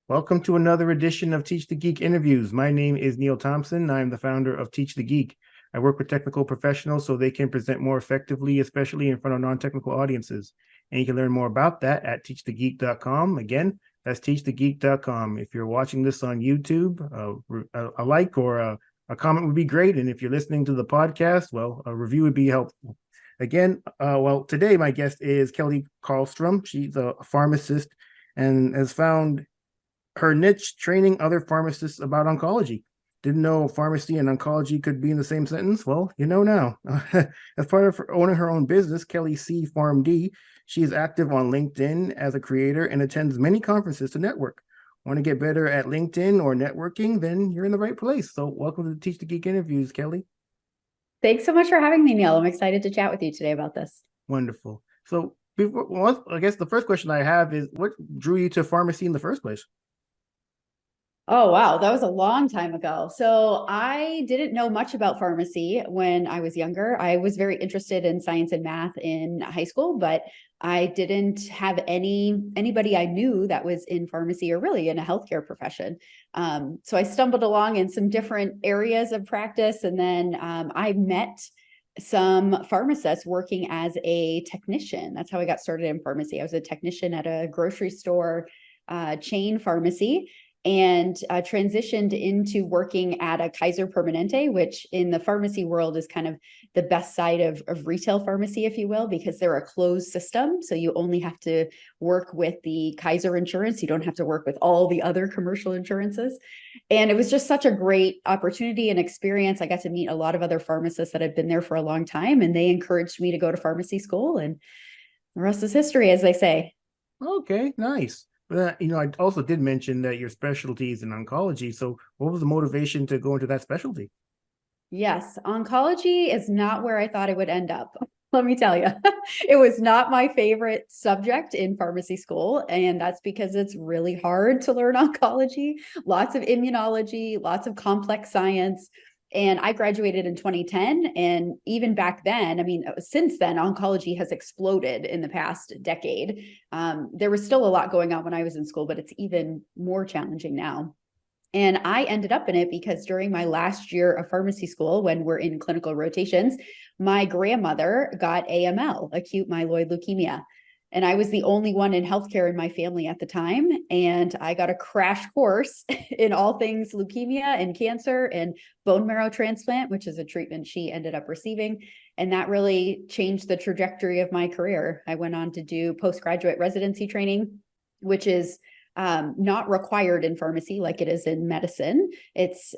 Welcome to another edition of Teach the Geek interviews. My name is Neil Thompson. I'm the founder of Teach the Geek. I work with technical professionals so they can present more effectively, especially in front of non-technical audiences. And you can learn more about that at teachthegeek.com. Again, that's teachthegeek.com. If you're watching this on YouTube, a like or a comment would be great. And if you're listening to the podcast, well, a review would be helpful. Again, today my guest is Kelley Carlstrom. She's a pharmacist and has found her niche training other pharmacists about oncology. Didn't know pharmacy and oncology could be in the same sentence? Well, you know now. As part of owning her own business, KelleyCPharmD, she is active on LinkedIn as a creator and attends many conferences to network. Want to get better at LinkedIn or networking? Then you're in the right place. So welcome to the Teach the Geek interviews, Kelley. Thanks so much for having me, Neil. I'm excited to chat with you today about this. Wonderful. So I guess the first question I have is, what drew you to pharmacy in the first place? Oh, wow. That was a long time ago. So I didn't know much about pharmacy when I was younger. I was very interested in science and math in high school, but I didn't have anybody I knew that was in pharmacy or really in a healthcare profession. So I stumbled along in some different areas of practice. And then I met some pharmacists working as a technician. That's how I got started in pharmacy. I was a technician at a grocery store chain pharmacy, and transitioned into working at a Kaiser Permanente, which in the pharmacy world is kind of the best side of retail pharmacy, if you will, because they're a closed system. So you only have to work with the Kaiser insurance. You don't have to work with all the other commercial insurances. And it was just such a great opportunity and experience. I got to meet a lot of other pharmacists that had been there for a long time, and they encouraged me to go to pharmacy school. And the rest is history, as they say. Okay, nice. But I also did mention that your specialty is in oncology. So what was the motivation to go into that specialty? Yes, oncology is not where I thought it would end up. Let me tell you, it was not my favorite subject in pharmacy school. And that's because it's really hard to learn oncology, lots of immunology, lots of complex science. And I graduated in 2010. And even back then, I mean, since then, oncology has exploded in the past decade. There was still a lot going on when I was in school, but it's even more challenging now. And I ended up in it because during my last year of pharmacy school, when we're in clinical rotations, my grandmother got AML, acute myeloid leukemia. And I was the only one in healthcare in my family at the time. And I got a crash course in all things leukemia and cancer and bone marrow transplant, which is a treatment she ended up receiving. And that really changed the trajectory of my career. I went on to do postgraduate residency training, which is not required in pharmacy like it is in medicine. It's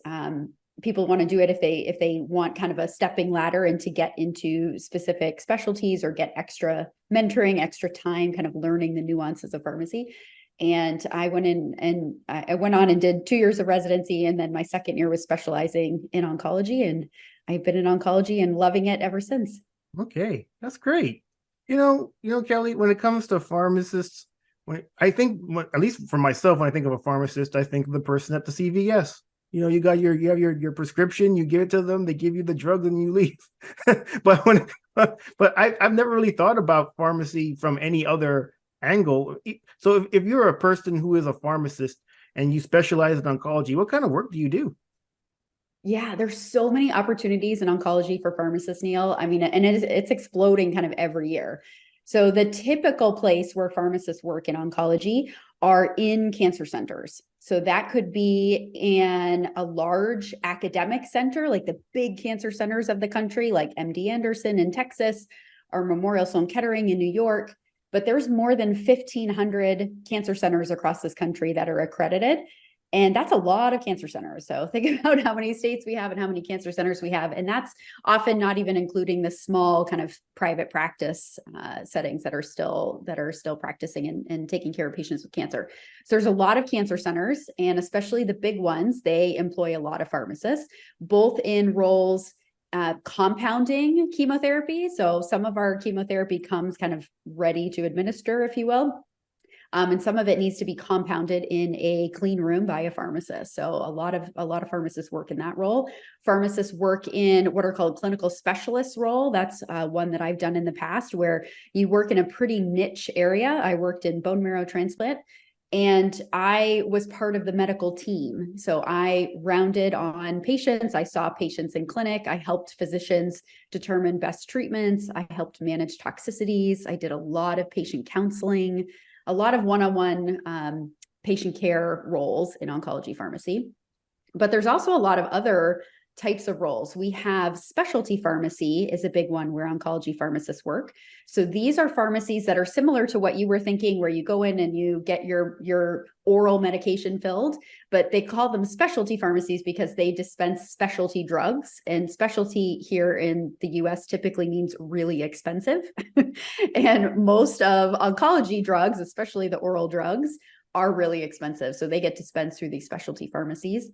people want to do it if they want kind of a stepping ladder and to get into specific specialties or get extra mentoring, extra time, kind of learning the nuances of pharmacy. And I went in and I went on and did 2 years of residency, and then my second year was specializing in oncology, and I've been in oncology and loving it ever since. Okay, that's great. Kelley, when it comes to pharmacists, at least for myself, when I think of a pharmacist, I think of the person at the CVS. You have your prescription, you give it to them, they give you the drugs, and you leave. but when but I've never really thought about pharmacy from any other angle. So if you're a person who is a pharmacist and you specialize in oncology, what kind of work do you do? Yeah, there's so many opportunities in oncology for pharmacists, Neil. I mean, and it's exploding kind of every year. So the typical place where pharmacists work in oncology are in cancer centers. So that could be in a large academic center, like the big cancer centers of the country, like MD Anderson in Texas or Memorial Sloan Kettering in New York. But there's more than 1,500 cancer centers across this country that are accredited. And that's a lot of cancer centers. So think about how many states we have and how many cancer centers we have. And that's often not even including the small kind of private practice settings that are still practicing and taking care of patients with cancer. So there's a lot of cancer centers, and especially the big ones, they employ a lot of pharmacists, both in roles compounding chemotherapy. So some of our chemotherapy comes kind of ready to administer, if you will. And some of it needs to be compounded in a clean room by a pharmacist. So a lot of pharmacists work in that role. Pharmacists work in what are called clinical specialist role. That's one that I've done in the past, where you work in a pretty niche area. I worked in bone marrow transplant, And I was part of the medical team. So I rounded on patients. I saw patients in clinic. I helped physicians determine best treatments. I helped manage toxicities. I did a lot of patient counseling, a lot of one-on-one patient care roles in oncology pharmacy. But there's also a lot of other types of roles. We have specialty pharmacy is a big one where oncology pharmacists work. So these are pharmacies that are similar to what you were thinking, where you go in and you get your oral medication filled, but they call them specialty pharmacies because they dispense specialty drugs. And specialty here in the US typically means really expensive. And most of oncology drugs, especially the oral drugs, are really expensive. So they get dispensed through these specialty pharmacies.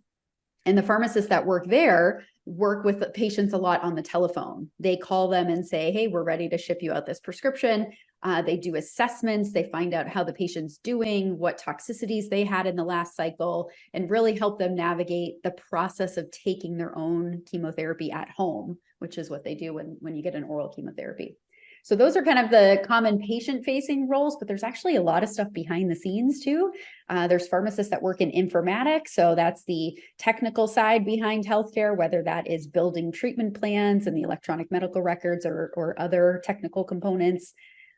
And the pharmacists that work there work with the patients a lot on the telephone. They call them and say, hey, we're ready to ship you out this prescription. They do assessments. They find out how the patient's doing, what toxicities they had in the last cycle, and really help them navigate the process of taking their own chemotherapy at home, which is what they do when you get an oral chemotherapy. So those are kind of the common patient-facing roles, but there's actually a lot of stuff behind the scenes too. There's pharmacists that work in informatics. So that's the technical side behind healthcare, whether that is building treatment plans and the electronic medical records or other technical components.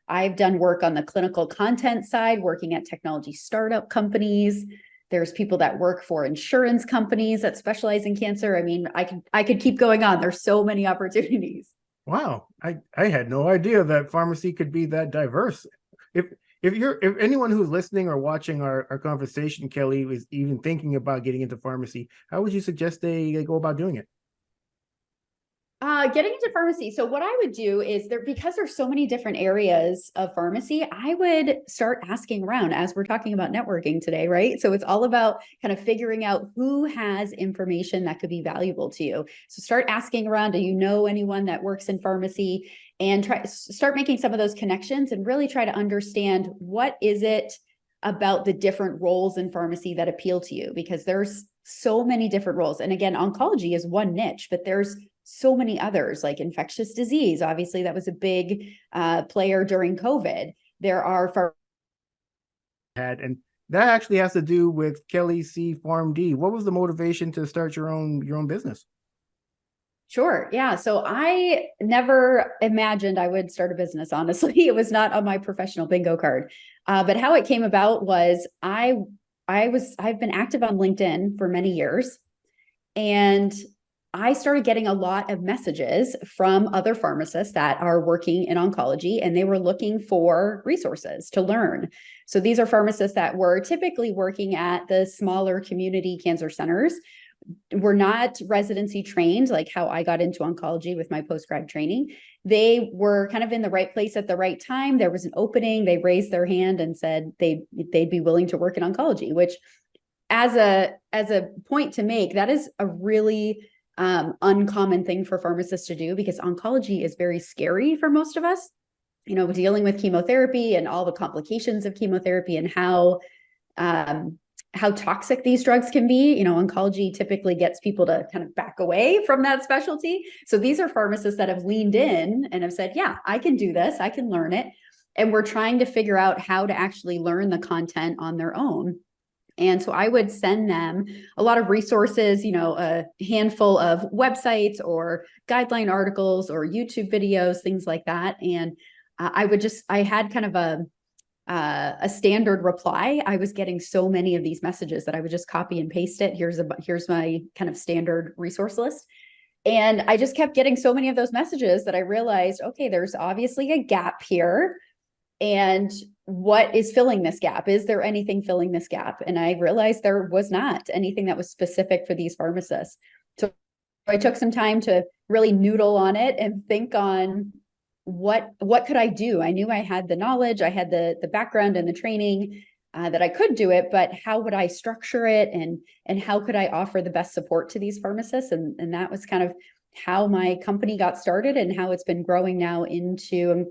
I've done work on the clinical content side, working at technology startup companies. There's people that work for insurance companies that specialize in cancer. I mean, I could keep going on. There's so many opportunities. Wow, I had no idea that pharmacy could be that diverse. If anyone who's listening or watching our conversation, Kelley, is even thinking about getting into pharmacy, how would you suggest they go about doing it? Getting into pharmacy. So what I would do is because there's so many different areas of pharmacy, I would start asking around, as we're talking about networking today, right? So it's all about kind of figuring out who has information that could be valuable to you. So start asking around, do you know anyone that works in pharmacy? And start making some of those connections and really try to understand what is it about the different roles in pharmacy that appeal to you, because there's so many different roles. And again, oncology is one niche, but there's so many others, like infectious disease. Obviously, that was a big player during COVID. There are And that actually has to do with KelleyCPharmD. What was the motivation to start your own business? Sure. Yeah. So I never imagined I would start a business, honestly. It was not on my professional bingo card. But how it came about was I've been active on LinkedIn for many years. And I started getting a lot of messages from other pharmacists that are working in oncology, and they were looking for resources to learn. So these are pharmacists that were typically working at the smaller community cancer centers, were not residency trained, like how I got into oncology with my postgrad training. They were kind of in the right place at the right time. There was an opening. They raised their hand and said they'd be willing to work in oncology, which as a point to make, that is a really uncommon thing for pharmacists to do, because oncology is very scary for most of us, dealing with chemotherapy and all the complications of chemotherapy and how toxic these drugs can be. Oncology typically gets people to kind of back away from that specialty. So these are pharmacists that have leaned in and have said, yeah, I can do this. I can learn it. And we're trying to figure out how to actually learn the content on their own. And so I would send them a lot of resources, a handful of websites or guideline articles or YouTube videos, things like that. And I had kind of a standard reply. I was getting so many of these messages that I would just copy and paste it. Here's my kind of standard resource list. And I just kept getting so many of those messages that I realized, okay, there's obviously a gap here. And what is filling this gap? Is there anything filling this gap? And I realized there was not anything that was specific for these pharmacists. So I took some time to really noodle on it and think on what could I do? I knew I had the knowledge, I had the background and the training that I could do it, but how would I structure it, and how could I offer the best support to these pharmacists? And that was kind of how my company got started and how it's been growing now into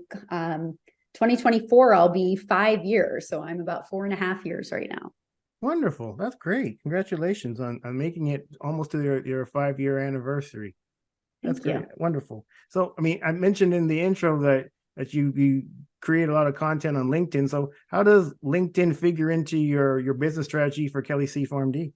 2024, I'll be 5 years. So I'm about 4.5 years right now. Wonderful. That's great. Congratulations on making it almost to your 5-year anniversary. That's great. Thank you. Wonderful. So, I mean, I mentioned in the intro that that you create a lot of content on LinkedIn. So how does LinkedIn figure into your business strategy for KelleyCPharmD?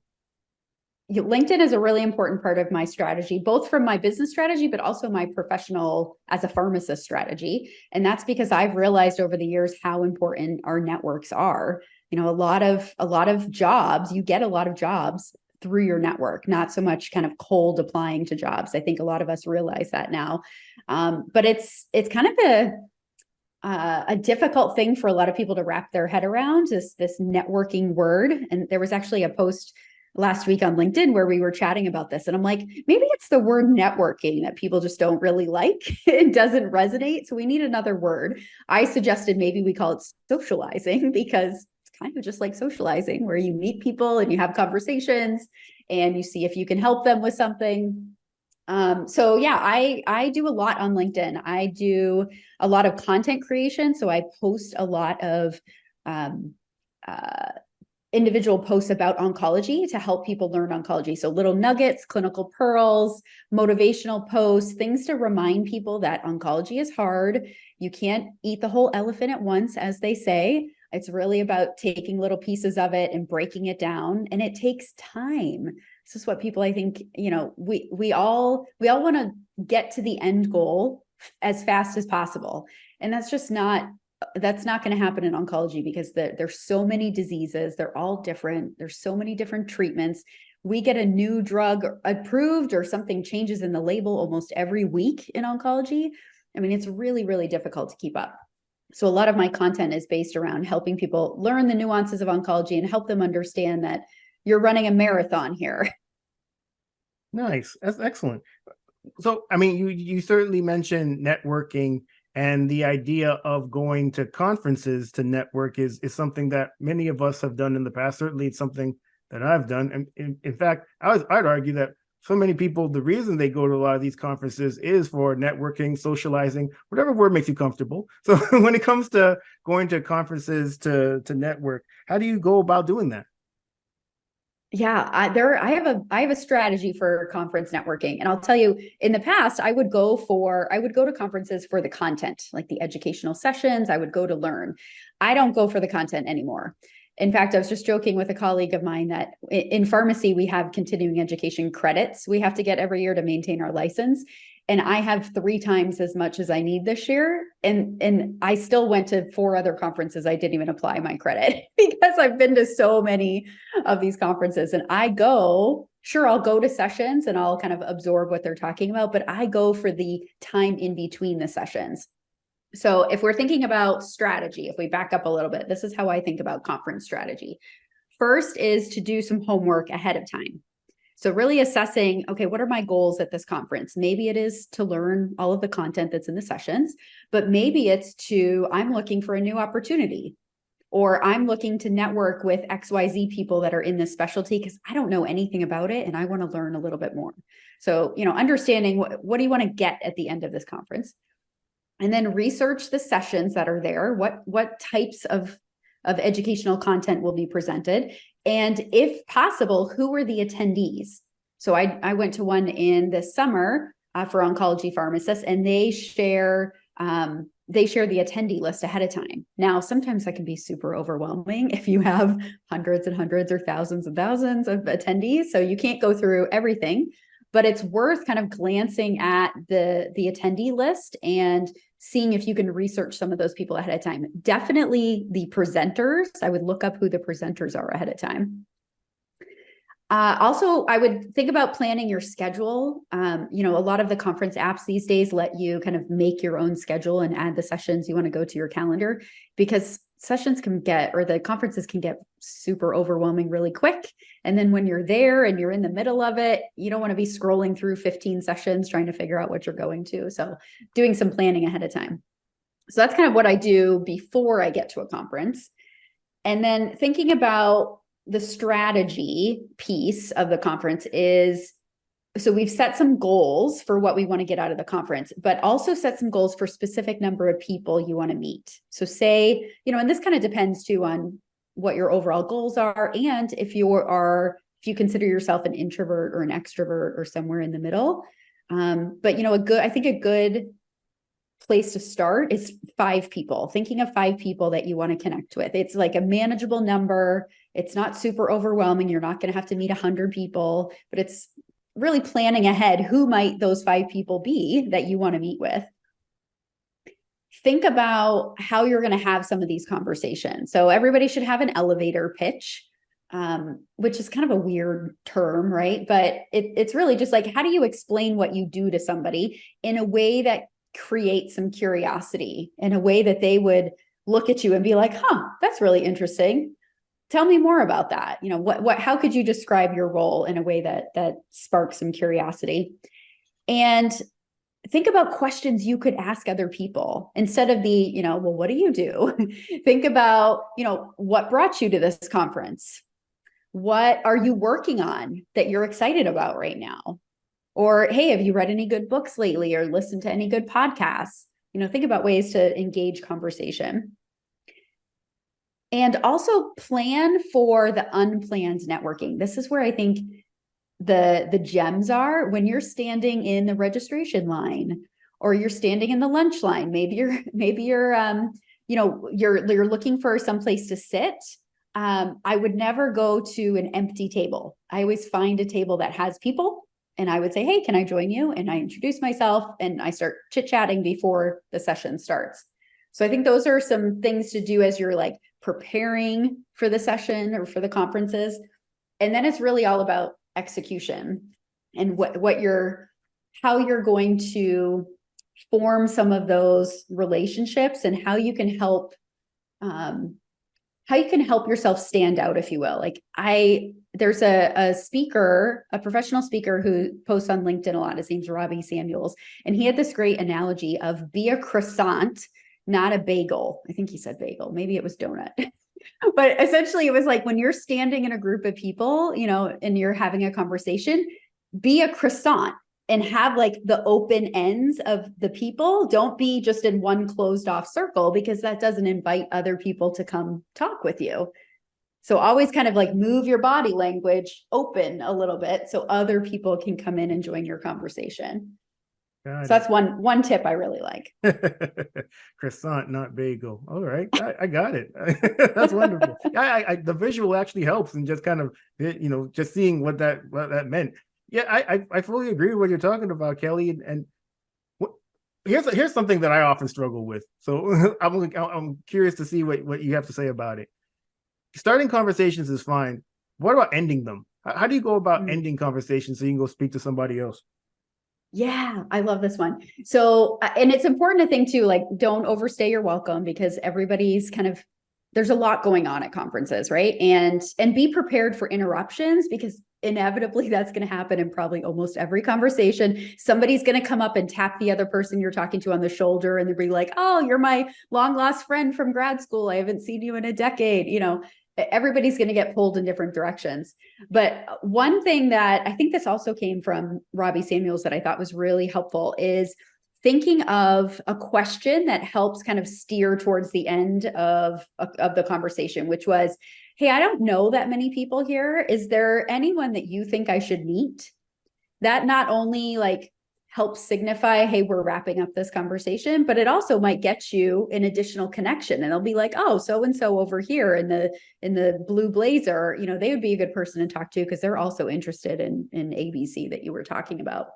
LinkedIn is a really important part of my strategy, both from my business strategy, but also my professional as a pharmacist strategy. And that's because I've realized over the years how important our networks are. You know, a lot of jobs, you get a lot of jobs through your network, not so much kind of cold applying to jobs. I think a lot of us realize that now. But it's kind of a difficult thing for a lot of people to wrap their head around, this networking word. And there was actually a post last week on LinkedIn where we were chatting about this. And I'm like, maybe it's the word networking that people just don't really like. It doesn't resonate. So we need another word. I suggested maybe we call it socializing, because it's kind of just like socializing, where you meet people and you have conversations and you see if you can help them with something. So yeah, I do a lot on LinkedIn. I do a lot of content creation. So I post a lot of individual posts about oncology to help people learn oncology. So little nuggets, clinical pearls, motivational posts, things to remind people that oncology is hard. You can't eat the whole elephant at once, as they say. It's really about taking little pieces of it and breaking it down. And it takes time. This is what people, I think, you know, we all want to get to the end goal as fast as possible. And that's not going to happen in oncology, because there's so many diseases. They're all different. There's so many different treatments. We get a new drug approved or something changes in the label almost every week in oncology. I mean, it's really, really difficult to keep up. So a lot of my content is based around helping people learn the nuances of oncology and help them understand that you're running a marathon here. Nice. That's excellent. So, I mean, you certainly mentioned networking, and the idea of going to conferences to network is something that many of us have done in the past. Certainly, it's something that I've done. And in fact, I'd argue that so many people, the reason they go to a lot of these conferences is for networking, socializing, whatever word makes you comfortable. So when it comes to going to conferences to network, how do you go about doing that? Yeah, I have a strategy for conference networking. And I'll tell you, in the past, I would go to conferences for the content, like the educational sessions. I would go to learn. I don't go for the content anymore. In fact, I was just joking with a colleague of mine that in pharmacy, we have continuing education credits we have to get every year to maintain our license. And I have 3 times as much as I need this year. And I still went to 4 other conferences. I didn't even apply my credit because I've been to so many of these conferences. And I'll go to sessions and I'll kind of absorb what they're talking about, but I go for the time in between the sessions. So if we're thinking about strategy, if we back up a little bit, this is how I think about conference strategy. First is to do some homework ahead of time. So really assessing, okay, what are my goals at this conference? Maybe it is to learn all of the content that's in the sessions, but maybe it's I'm looking for a new opportunity, or I'm looking to network with XYZ people that are in this specialty because I don't know anything about it and I want to learn a little bit more. So, understanding what do you want to get at the end of this conference? And then research the sessions that are there. What types of educational content will be presented? And if possible, who are the attendees? So I went to one in this summer for oncology pharmacists, and they share the attendee list ahead of time. Now, sometimes that can be super overwhelming if you have hundreds and hundreds or thousands and thousands of attendees. So you can't go through everything, but it's worth kind of glancing at the attendee list and seeing if you can research some of those people ahead of time. Definitely the presenters. I would look up who the presenters are ahead of time. Also, I would think about planning your schedule. A lot of the conference apps these days let you kind of make your own schedule and add the sessions you want to go to your calendar, because the conferences can get super overwhelming really quick. And then when you're there and you're in the middle of it, you don't want to be scrolling through 15 sessions trying to figure out what you're going to. So doing some planning ahead of time. So that's kind of what I do before I get to a conference. And then thinking about the strategy piece of the conference is, so we've set some goals for what we want to get out of the conference, but also set some goals for specific number of people you want to meet. So say, and this kind of depends too on what your overall goals are. And if you consider yourself an introvert or an extrovert or somewhere in the middle. But I think a good place to start is 5 people, thinking of 5 people that you want to connect with. It's like a manageable number. It's not super overwhelming. You're not going to have to meet 100 people, but it's really planning ahead. Who might those 5 people be that you want to meet with? Think about how you're going to have some of these conversations. So everybody should have an elevator pitch, which is kind of a weird term, right? But it's really just like, how do you explain what you do to somebody in a way that creates some curiosity, in a way that they would look at you and be like, huh, that's really interesting. Tell me more about that. You know, how could you describe your role in a way that sparks some curiosity? And think about questions you could ask other people instead of the, well, what do you do? Think about, what brought you to this conference? What are you working on that you're excited about right now? Or, hey, have you read any good books lately or listened to any good podcasts? Think about ways to engage conversation. And also plan for the unplanned networking. This is where I think the gems are. When you're standing in the registration line or you're standing in the lunch line, maybe you're you're looking for some place to sit. I would never go to an empty table. I always find a table that has people, and I would say, hey, can I join you? And I introduce myself and I start chit-chatting before the session starts. So I think those are some things to do as you're like preparing for the session or for the conferences. And then it's really all about execution and how you're going to form some of those relationships and how you can help yourself stand out, if you will. Like there's a speaker, a professional speaker who posts on LinkedIn a lot. His name's Robbie Samuels. And he had this great analogy of be a croissant, not a bagel. I think he said bagel. Maybe it was donut. But essentially it was like when you're standing in a group of people, and you're having a conversation, be a croissant and have like the open ends of the people. Don't be just in one closed off circle, because that doesn't invite other people to come talk with you. So always kind of like move your body language open a little bit so other people can come in and join your conversation. So that's one tip I really like. Croissant, not bagel. All right, I got it. That's wonderful. The visual actually helps, and just kind of just seeing what that meant. Yeah, I fully agree with what you're talking about, Kelley. And here's something that I often struggle with. So I'm curious to see what you have to say about it. Starting conversations is fine. What about ending them? How do you go about ending conversations so you can go speak to somebody else? Yeah, I love this one. So, and it's important to think too, like, don't overstay your welcome, because everybody's there's a lot going on at conferences, right? And be prepared for interruptions, because inevitably that's going to happen in probably almost every conversation. Somebody's going to come up and tap the other person you're talking to on the shoulder, and they'll be like, oh, you're my long lost friend from grad school. I haven't seen you in a decade. Everybody's going to get pulled in different directions. But one thing that I think this also came from Robbie Samuels that I thought was really helpful is thinking of a question that helps kind of steer towards the end of the conversation, which was, hey, I don't know that many people here. Is there anyone that you think I should meet? That not only helps signify, hey, we're wrapping up this conversation, but it also might get you an additional connection. And they'll be like, oh, so-and-so over here in the blue blazer, they would be a good person to talk to, because they're also interested in ABC that you were talking about.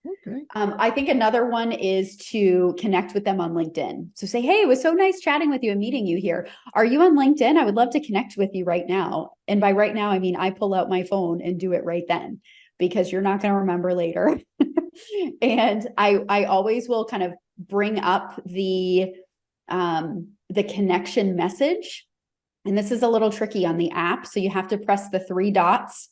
Okay. I think another one is to connect with them on LinkedIn. So say, hey, it was so nice chatting with you and meeting you here. Are you on LinkedIn? I would love to connect with you right now. And by right now, I mean, I pull out my phone and do it right then, because you're not going to remember later. And I always will kind of bring up the connection message. And this is a little tricky on the app. So you have to press the 3 dots,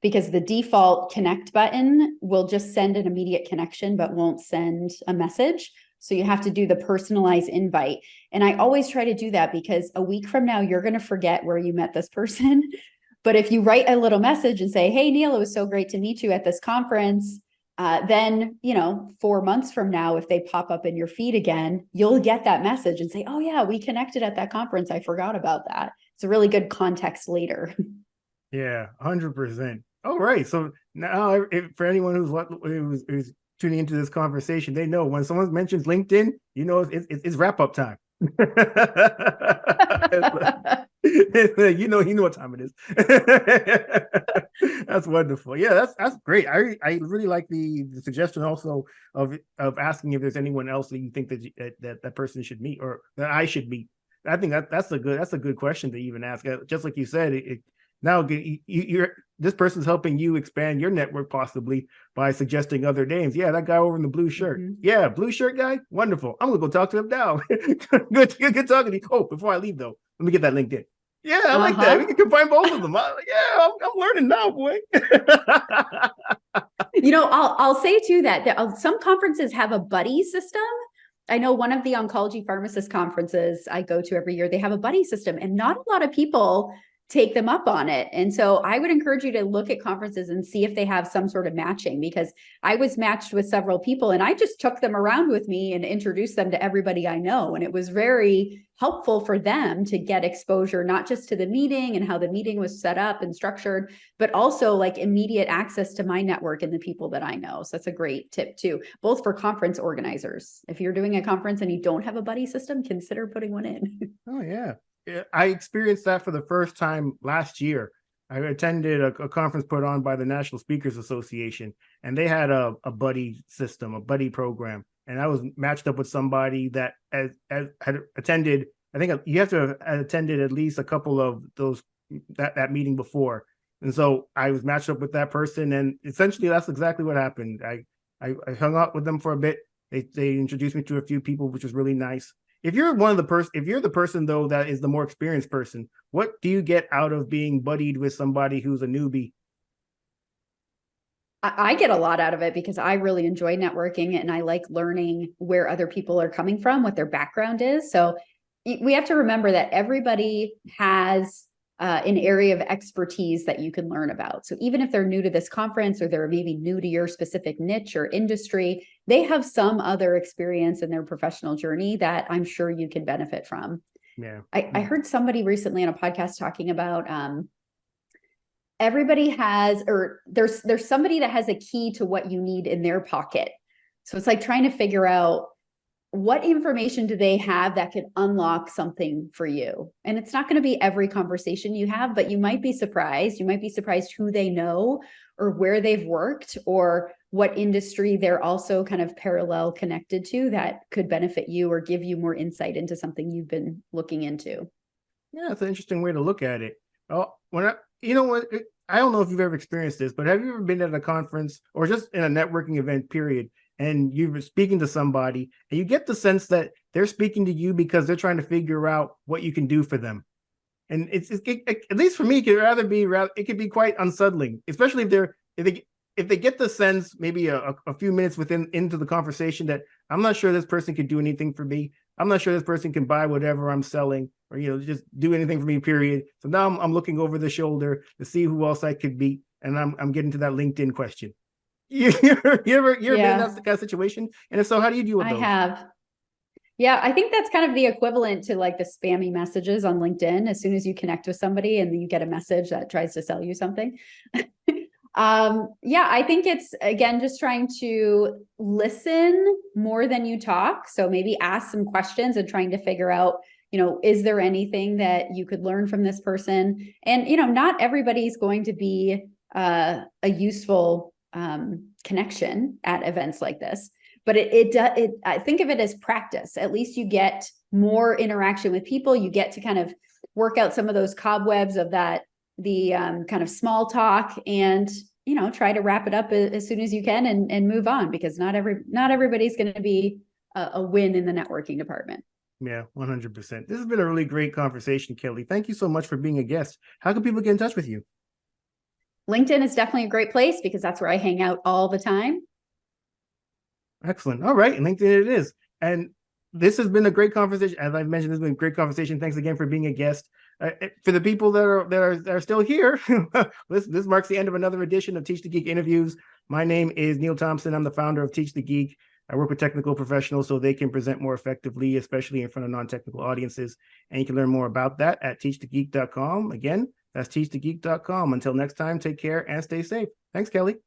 because the default connect button will just send an immediate connection, but won't send a message. So you have to do the personalized invite. And I always try to do that, because a week from now, you're going to forget where you met this person. But if you write a little message and say, hey, Neil, it was so great to meet you at this conference. Then, 4 months from now, if they pop up in your feed again, you'll get that message and say, oh yeah, we connected at that conference. I forgot about that. It's a really good context later. Yeah, 100%. All right. So now, for anyone who's tuning into this conversation, they know when someone mentions LinkedIn, you know it's wrap up time. You know what time it is. That's wonderful. Yeah, that's great. I really like the suggestion also of asking if there's anyone else that you think that person should meet or that I should meet. I think that's a good question to even ask. Just like you said, now you're this person's helping you expand your network possibly by suggesting other names. Yeah, that guy over in the blue shirt. Mm-hmm. Yeah, blue shirt guy. Wonderful. I'm gonna go talk to him now. good talking to you. Oh, before I leave though, let me get that LinkedIn. Yeah, I like that. We can combine both of them. I'm learning now, boy. I'll say too that some conferences have a buddy system. I know one of the oncology pharmacist conferences I go to every year, they have a buddy system, and not a lot of people take them up on it. And so I would encourage you to look at conferences and see if they have some sort of matching, because I was matched with several people and I just took them around with me and introduced them to everybody I know. And it was very helpful for them to get exposure, not just to the meeting and how the meeting was set up and structured, but also like immediate access to my network and the people that I know. So that's a great tip too, both for conference organizers. If you're doing a conference and you don't have a buddy system, consider putting one in. Oh, yeah. I experienced that for the first time last year. I attended a conference put on by the National Speakers Association, and they had a buddy system, a buddy program. And I was matched up with somebody that had attended. I think you have to have attended at least a couple of those that meeting before. And so I was matched up with that person, and essentially that's exactly what happened. I hung out with them for a bit. They introduced me to a few people, which was really nice. If you're the person though that is the more experienced person, what do you get out of being buddied with somebody who's a newbie? I get a lot out of it because I really enjoy networking and I like learning where other people are coming from, what their background is. So we have to remember that everybody has an area of expertise that you can learn about. So even if they're new to this conference or they're maybe new to your specific niche or industry, they have some other experience in their professional journey that I'm sure you can benefit from. Yeah. I heard somebody recently on a podcast talking about everybody has, or there's somebody that has a key to what you need in their pocket. So it's like trying to figure out what information do they have that could unlock something for you? And it's not going to be every conversation you have, but you might be surprised. You might be surprised who they know or where they've worked or what industry they're also kind of parallel connected to that could benefit you or give you more insight into something you've been looking into. Yeah, it's an interesting way to look at it. Oh, you know what? I don't know if you've ever experienced this, but have you ever been at a conference or just in a networking event, period, and you're speaking to somebody and you get the sense that they're speaking to you because they're trying to figure out what you can do for them? And at least for me, it could be quite unsettling, especially if they get the sense maybe a few minutes into the conversation that I'm not sure this person could do anything for me. I'm not sure this person can buy whatever I'm selling or, just do anything for me, period. So now I'm looking over the shoulder to see who else I could beat. And I'm getting to that LinkedIn question. You ever been in that kind of situation? And if so, how do you deal with those? I have. Yeah, I think that's kind of the equivalent to like the spammy messages on LinkedIn. As soon as you connect with somebody and you get a message that tries to sell you something. I think it's, again, just trying to listen more than you talk. So maybe ask some questions and trying to figure out, is there anything that you could learn from this person? And, not everybody's going to be a useful connection at events like this, but I think of it as practice. At least you get more interaction with people. You get to kind of work out some of those cobwebs of the kind of small talk and, try to wrap it up as soon as you can and move on, because not everybody's going to be a win in the networking department. Yeah, 100%. This has been a really great conversation, Kelley. Thank you so much for being a guest. How can people get in touch with you? LinkedIn is definitely a great place because that's where I hang out all the time. Excellent. All right. LinkedIn it is. And this has been a great conversation. As I mentioned, this has been a great conversation. Thanks again for being a guest. For the people that are still here, this marks the end of another edition of Teach the Geek interviews. My name is Neil Thompson. I'm the founder of Teach the Geek. I work with technical professionals so they can present more effectively, especially in front of non-technical audiences. And you can learn more about that at teachthegeek.com. Again, that's teachthegeek.com. Until next time, take care and stay safe. Thanks, Kelley.